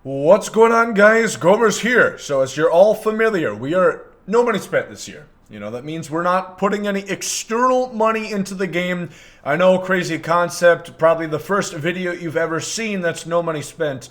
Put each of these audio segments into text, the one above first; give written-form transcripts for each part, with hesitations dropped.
What's going on, guys? Gomer's here. So as you're all familiar, we are no money spent this year. That means we're not putting any external money into the game. I know, crazy concept, probably the first video you've ever seen that's no money spent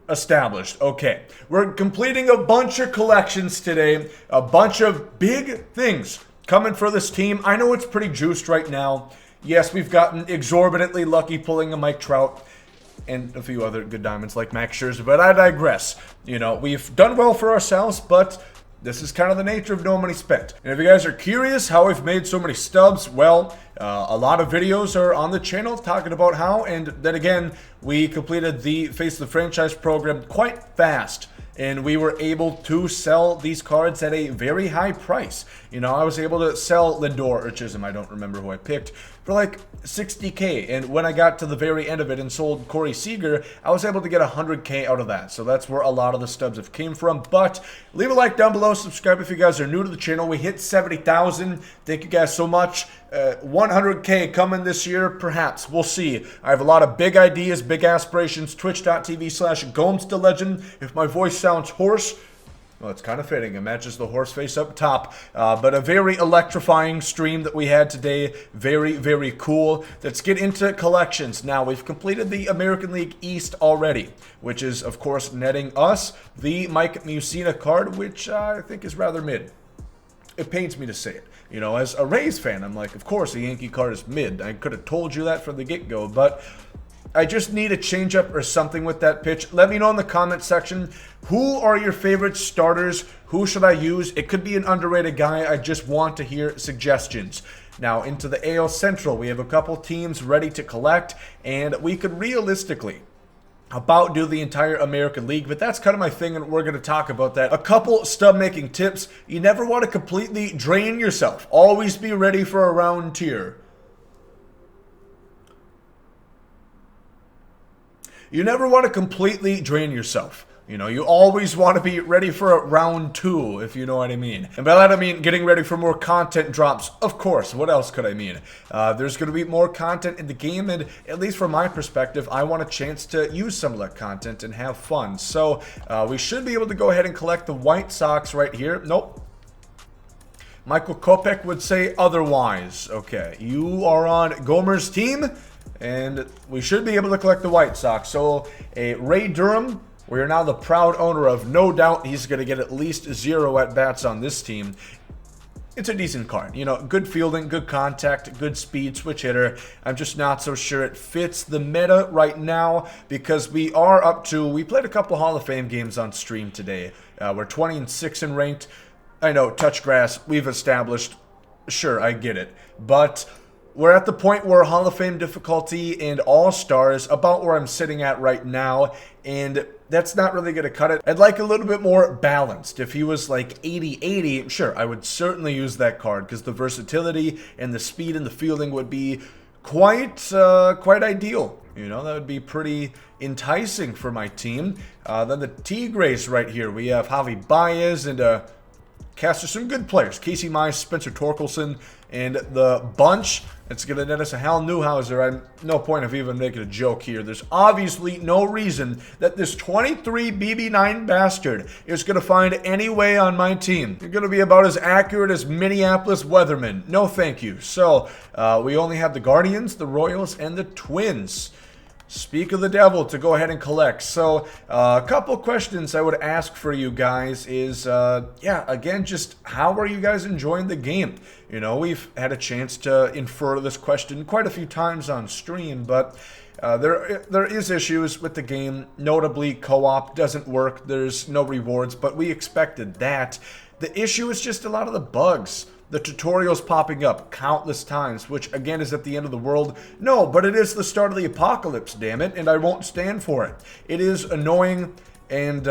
established. Okay, we're completing a bunch of collections today, a bunch of big things coming for this team. I know it's pretty juiced right now. Yes, we've gotten exorbitantly lucky pulling a Mike Trout and a few other good diamonds like Max Scherzer, but I digress. We've done well for ourselves, but this is kind of the nature of no money spent. And if you guys are curious how we've made so many stubs, well, a lot of videos are on the channel talking about how, and then again, we completed the Face the Franchise program quite fast. And we were able to sell these cards at a very high price. I was able to sell Lindor or Chisholm, I don't remember who I picked, for like $60K. And when I got to the very end of it and sold Corey Seager, I was able to get $100K out of that. So that's where a lot of the stubs have came from. But leave a like down below, subscribe if you guys are new to the channel. We hit 70,000. Thank you guys so much. 100K coming this year, perhaps. We'll see. I have a lot of big ideas, big aspirations. Twitch.tv/GomesDaLegend. If my voice sounds hoarse, well, it's kind of fitting. It matches the horse face up top. But a very electrifying stream that we had today. Very, very cool. Let's get into collections. Now, we've completed the American League East already, which is, of course, netting us the Mike Mussina card, which I think is rather mid. It pains me to say it. As a Rays fan, I'm like, of course, a Yankee card is mid. I could have told you that from the get-go, but I just need a change-up or something with that pitch. Let me know in the comment section, who are your favorite starters? Who should I use? It could be an underrated guy. I just want to hear suggestions. Now, into the AL Central, we have a couple teams ready to collect, and we could realistically about do the entire American League, but that's kind of my thing, and we're going to talk about that. A couple stub making tips. You never want to completely drain yourself. Always be ready for a round tier. You never want to completely drain yourself. You always want to be ready for a round two, if you know what I mean. And by that I mean getting ready for more content drops. Of course, what else could I mean? There's going to be more content in the game, and at least from my perspective, I want a chance to use some of that content and have fun. So we should be able to go ahead and collect the White Sox right here. Nope. Michael Kopech would say otherwise. Okay, you are on Gomer's team, and we should be able to collect the White Sox. So a Ray Durham, we are now the proud owner of. No doubt he's going to get at least 0 at-bats on this team. It's a decent card. Good fielding, good contact, good speed, switch hitter. I'm just not so sure it fits the meta right now because we are up to, we played a couple Hall of Fame games on stream today. We're 20-6 in ranked. I know, touch grass, we've established. Sure, I get it. But we're at the point where Hall of Fame difficulty and All-Stars, about where I'm sitting at right now, and that's not really going to cut it. I'd like a little bit more balanced. If he was like 80-80, sure, I would certainly use that card because the versatility and the speed and the fielding would be quite ideal. That would be pretty enticing for my team. Then the Tigres right here. We have Javi Baez and Caster, some good players. Casey Mize, Spencer Torkelson, and the bunch. It's going to net us a Hal Newhouser. I'm no point of even making a joke here. There's obviously no reason that this 23 BB9 bastard is going to find any way on my team. You're going to be about as accurate as Minneapolis Weathermen. No thank you. So, we only have the Guardians, the Royals, and the Twins. Speak of the devil to go ahead and collect. So, a couple questions I would ask for you guys is, again, just how are you guys enjoying the game? We've had a chance to infer this question quite a few times on stream, but there is issues with the game. Notably, co-op doesn't work. There's no rewards, but we expected that. The issue is just a lot of the bugs. The tutorials popping up countless times, which again is at the end of the world. No, but it is the start of the apocalypse, damn it, and I won't stand for it. It is annoying, and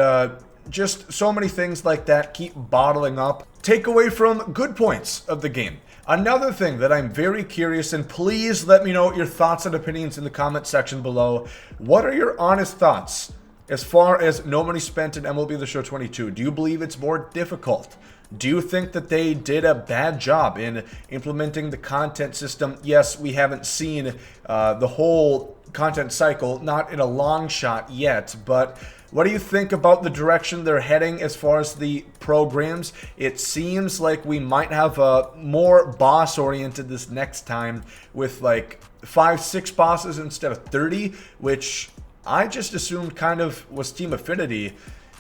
just so many things like that keep bottling up. Take away from good points of the game. Another thing that I'm very curious, and please let me know your thoughts and opinions in the comment section below. What are your honest thoughts as far as no money spent in MLB The Show 22, do you believe it's more difficult? Do you think that they did a bad job in implementing the content system? Yes, we haven't seen the whole content cycle, not in a long shot yet, but what do you think about the direction they're heading as far as the programs? It seems like we might have a more boss-oriented this next time with like 5-6 bosses instead of 30, which I just assumed kind of was Team Affinity.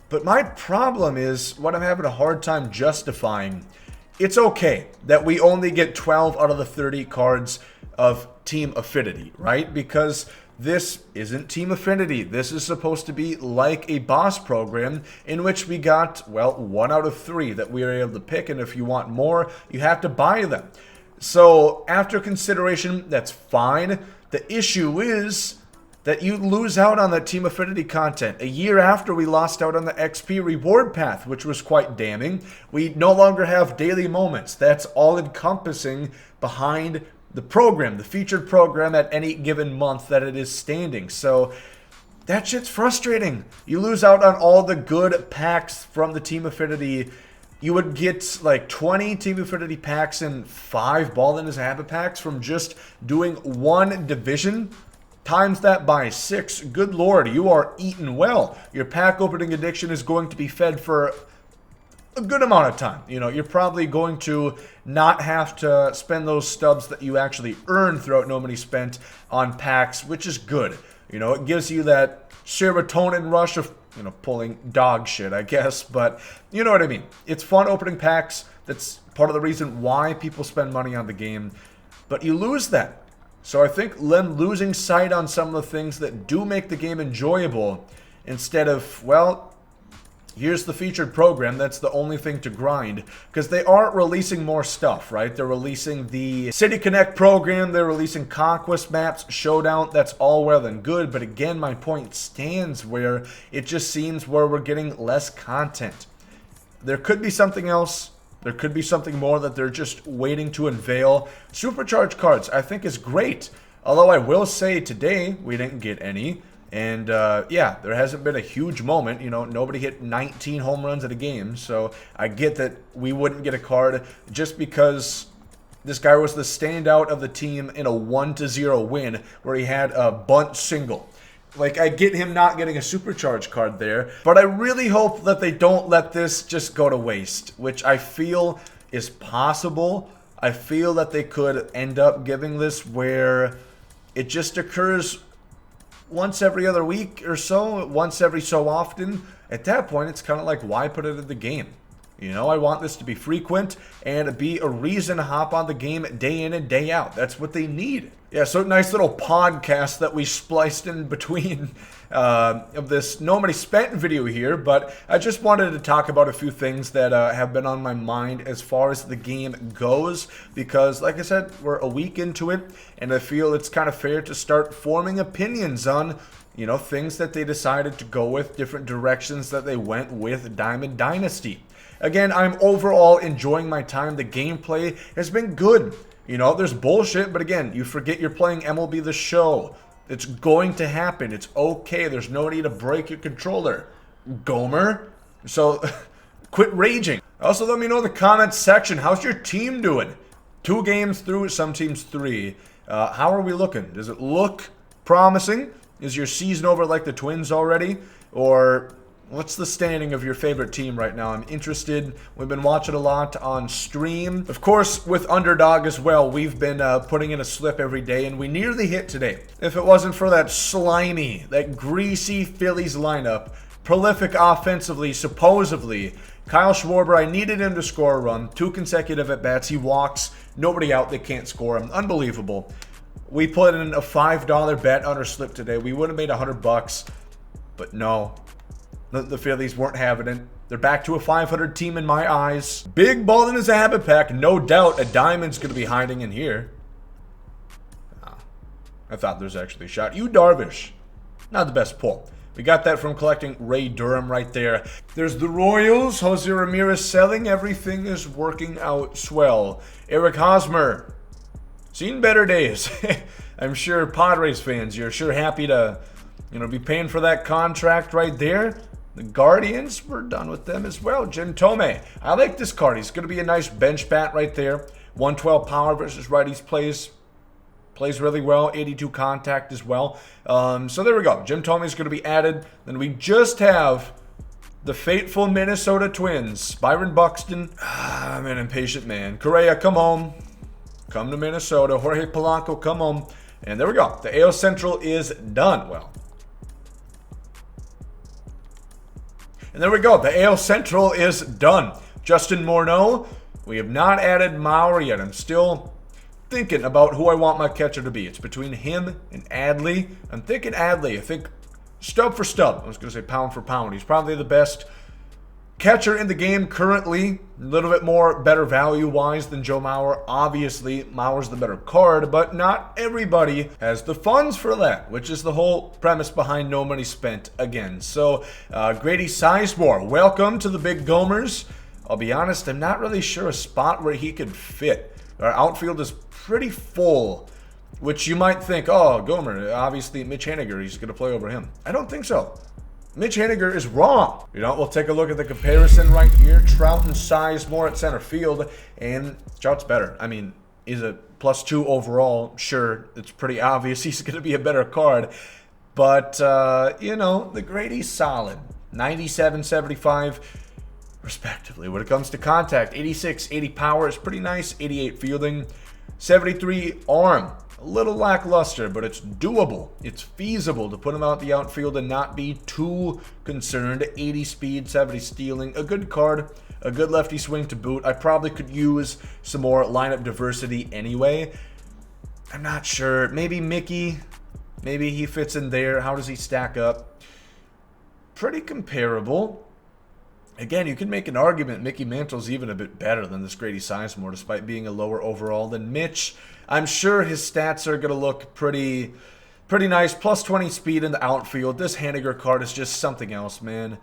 But my problem is what I'm having a hard time justifying. It's okay that we only get 12 out of the 30 cards of Team Affinity, right? Because this isn't Team Affinity. This is supposed to be like a boss program in which we got, well, 1 out of 3 that we were able to pick. And if you want more, you have to buy them. So after consideration, that's fine. The issue is that you lose out on that Team Affinity content. A year after we lost out on the XP reward path, which was quite damning. We no longer have daily moments. That's all encompassing behind the program, the featured program at any given month that it is standing. So that shit's frustrating. You lose out on all the good packs from the Team Affinity. You would get like 20 Team Affinity packs and 5 Ball in His Habit packs from just doing one division. Times that by 6. Good lord, you are eating well. Your pack opening addiction is going to be fed for a good amount of time. You know, you're probably going to not have to spend those stubs that you actually earn throughout No Money Spent on packs, which is good. You know, it gives you that serotonin rush of, you know, pulling dog shit, I guess. But you know what I mean. It's fun opening packs. That's part of the reason why people spend money on the game. But you lose that. So I think them losing sight on some of the things that do make the game enjoyable instead of, well, here's the featured program, that's the only thing to grind. Because they are releasing more stuff, right? They're releasing the City Connect program, they're releasing Conquest maps, Showdown, that's all well and good. But again, my point stands where it just seems where we're getting less content. There could be something else. There could be something more that they're just waiting to unveil. Supercharged cards, I think, is great. Although I will say today, we didn't get any. And, yeah, there hasn't been a huge moment. You know, nobody hit 19 home runs at a game. So I get that we wouldn't get a card just because this guy was the standout of the team in a 1-0 win where he had a bunt single. Like, I get him not getting a supercharged card there, but I really hope that they don't let this just go to waste, which I feel is possible. I feel that they could end up giving this where it just occurs once every other week or so, once every so often. At that point, it's kind of like, why put it in the game? You know, I want this to be frequent and be a reason to hop on the game day in and day out. That's what they need. Yeah, so nice little podcast that we spliced in between of this No Money Spent video here. But I just wanted to talk about a few things that have been on my mind as far as the game goes. Because, like I said, we're a week into it. And I feel it's kind of fair to start forming opinions on, you know, things that they decided to go with, different directions that they went with Diamond Dynasty. Again, I'm overall enjoying my time. The gameplay has been good. You know, there's bullshit, but again, you forget you're playing MLB The Show. It's going to happen. It's okay. There's no need to break your controller, Gomer. So, quit raging. Also, let me know in the comments section, how's your team doing? 2 games through, some teams 3. How are we looking? Does it look promising? Is your season over like the Twins already? Or what's the standing of your favorite team right now? I'm interested. We've been watching a lot on stream. Of course, with Underdog as well, we've been putting in a slip every day, and we nearly hit today. If it wasn't for that slimy, that greasy Phillies lineup, prolific offensively, supposedly, Kyle Schwarber, I needed him to score a run. 2 consecutive at-bats. He walks. Nobody out. They can't score him. Unbelievable. We put in a $5 bet on our slip today. We would have made $100, but no. The Phillies weren't having it. They're back to a 500 team in my eyes. Big Ball in His Habit pack. No doubt a diamond's going to be hiding in here. I thought there's actually a shot. You Darvish. Not the best pull. We got that from collecting Ray Durham right there. There's the Royals. Jose Ramirez selling. Everything is working out swell. Eric Hosmer. Seen better days. I'm sure Padres fans, you're sure happy to Be paying for that contract right there. The Guardians, we're done with them as well. Jim Tomei. I like this card. He's going to be a nice bench bat right there. 112 power versus righties plays really well. 82 contact as well. So there we go. Jim Tomei is going to be added. Then we just have the fateful Minnesota Twins. Byron Buxton. I'm an impatient man. Correa, come home. Come to Minnesota. Jorge Polanco, come home. And there we go. The AL Central is done. Well. And there we go. The AL Central is done. Justin Morneau. We have not added Mauer yet. I'm still thinking about who I want my catcher to be. It's between him and Adley. I'm thinking Adley. I think stub for stub. I was going to say pound for pound. He's probably the best catcher in the game currently. A little bit more better value-wise than Joe Mauer. Obviously, Mauer's the better card, but not everybody has the funds for that, which is the whole premise behind No Money Spent again. So, Grady Sizemore, welcome to the Big Gomers. I'll be honest, I'm not really sure a spot where he could fit. Our outfield is pretty full, which you might think, oh, Gomer, obviously Mitch Haniger, he's going to play over him. I don't think so. Mitch Haniger is wrong. We'll take a look at the comparison right here. Trout and Sizemore at center field, and Trout's better. I mean, he's a +2 overall. Sure, it's pretty obvious he's going to be a better card. But, the Grady's solid. 97, 75. Respectively. When it comes to contact, 86, 80 power is pretty nice, 88 fielding, 73 arm. A little lackluster, but it's doable. It's feasible to put him out the outfield and not be too concerned. 80 speed, 70 stealing. A good card, a good lefty swing to boot. I probably could use some more lineup diversity anyway. I'm not sure. Maybe Mickey. Maybe he fits in there. How does he stack up? Pretty comparable. Again, you can make an argument Mickey Mantle's even a bit better than this Grady Sizemore, despite being a lower overall than Mitch. I'm sure his stats are going to look pretty nice. +20 speed in the outfield. This Haniger card is just something else, man.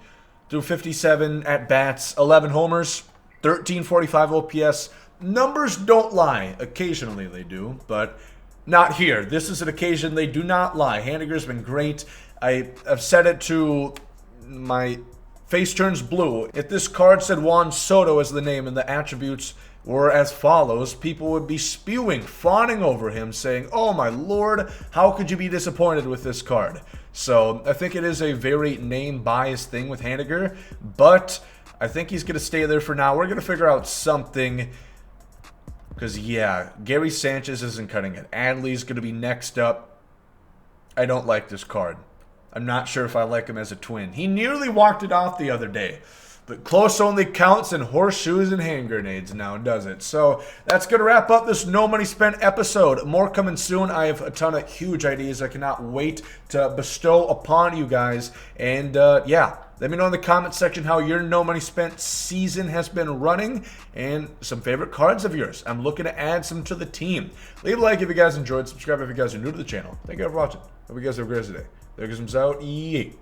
Through 57 at-bats, 11 homers, 1345 OPS. Numbers don't lie. Occasionally they do, but not here. This is an occasion they do not lie. Haniger's been great. I've said it to my face turns blue. If this card said Juan Soto as the name and the attributes were as follows, people would be spewing, fawning over him, saying, oh my lord, how could you be disappointed with this card? So I think it is a very name-biased thing with Haniger, but I think he's going to stay there for now. We're going to figure out something, because yeah, Gary Sanchez isn't cutting it. Adley's going to be next up. I don't like this card. I'm not sure if I like him as a twin. He nearly walked it off the other day. But close only counts in horseshoes and hand grenades now, does it? So that's going to wrap up this No Money Spent episode. More coming soon. I have a ton of huge ideas I cannot wait to bestow upon you guys. And yeah, let me know in the comment section how your No Money Spent season has been running and some favorite cards of yours. I'm looking to add some to the team. Leave a like if you guys enjoyed. Subscribe if you guys are new to the channel. Thank you for watching. Hope you guys have a great day. There goes out. Yeet.